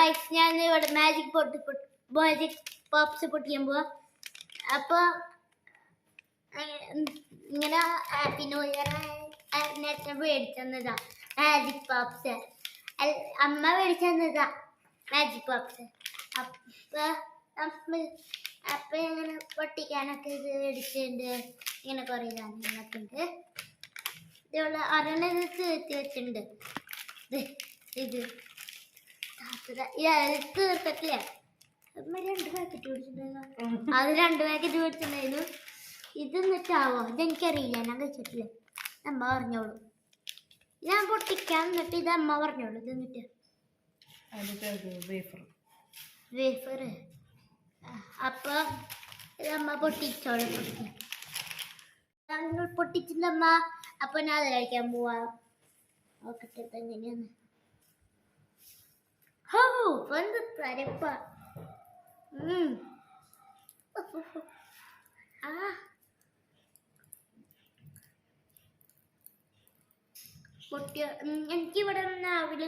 Guys ഞാൻ ഇവിടെ magic pops പൊട്ടിക്കാൻ പോവാ. അപ്പൊ ഇങ്ങനെ ഹാപ്പി ന്യൂ ഇയർ നേരത്തെ മേടിച്ചതാ മാജിക് പോപ്സ്. അമ്മ മേടിച്ചതാ മാജിക് പോപ്സ്. അപ്പൊ ഇങ്ങനെ പൊട്ടിക്കാനൊക്കെ ഇത് മേടിച്ചിട്ടുണ്ട്. ഇങ്ങനെ കുറേ സാധനങ്ങളൊക്കെ ഉണ്ട്. ഇതുള്ള ഒരെണ്ണം ഇത് തീർത്തി വെച്ചിട്ടുണ്ട്. ഇത് തീർത്തിട്ടില്ല. അമ്മ 2 പാക്കറ്റ് മേടിച്ചിട്ടുണ്ടായിരുന്നു. അത് 2 പാക്കറ്റ് മേടിച്ചിട്ടുണ്ടായിരുന്നു. ഇത് എന്നിട്ടാവോ ഇതെനിക്കറിയില്ല, ഞാൻ കഴിച്ചിട്ടില്ല. അമ്മ പറഞ്ഞോളൂ. ഞാൻ പൊട്ടിക്കാൻ എന്നിട്ട് ഇത് അമ്മ പറഞ്ഞോളൂ. ഇത് എന്നിട്ട് വേഫർ. അപ്പൊ ഇതമ്മ പൊട്ടിച്ചോളൂ. പൊട്ടിച്ചിട്ടമ്മ. അപ്പൊ ഞാൻ അത് കഴിക്കാൻ പോവാ. നോക്കട്ടെ എങ്ങനെയാന്ന്. ഹോ വന്ന് തരപ്പ. പൊട്ടിയ എനിക്കിവിടെ ആവില്ല.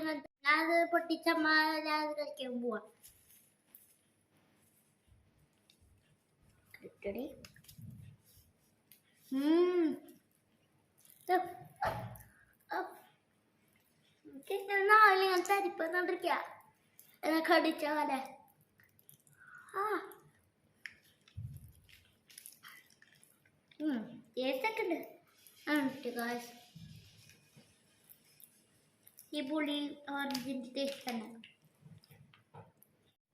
ഞാനത് പൊട്ടിച്ചമ്മ ഞാനത് കഴിക്കാൻ പോവാ. തരിപ്പന്നിരിക്ക കടിച്ച പോലെ. ടേസ്റ്റൊക്കെ ഉണ്ട്. ഈ പുളി ഓറഞ്ചിന്റെ ടേസ്റ്റ് തന്നെ.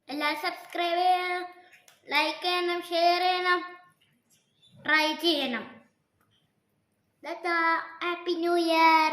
എല്ലാവരും സബ്സ്ക്രൈബ് ചെയ്യണം, ലൈക്ക് ചെയ്യണം, ഷെയർ ചെയ്യണം, ട്രൈ ചെയ്യണം. Happy new year.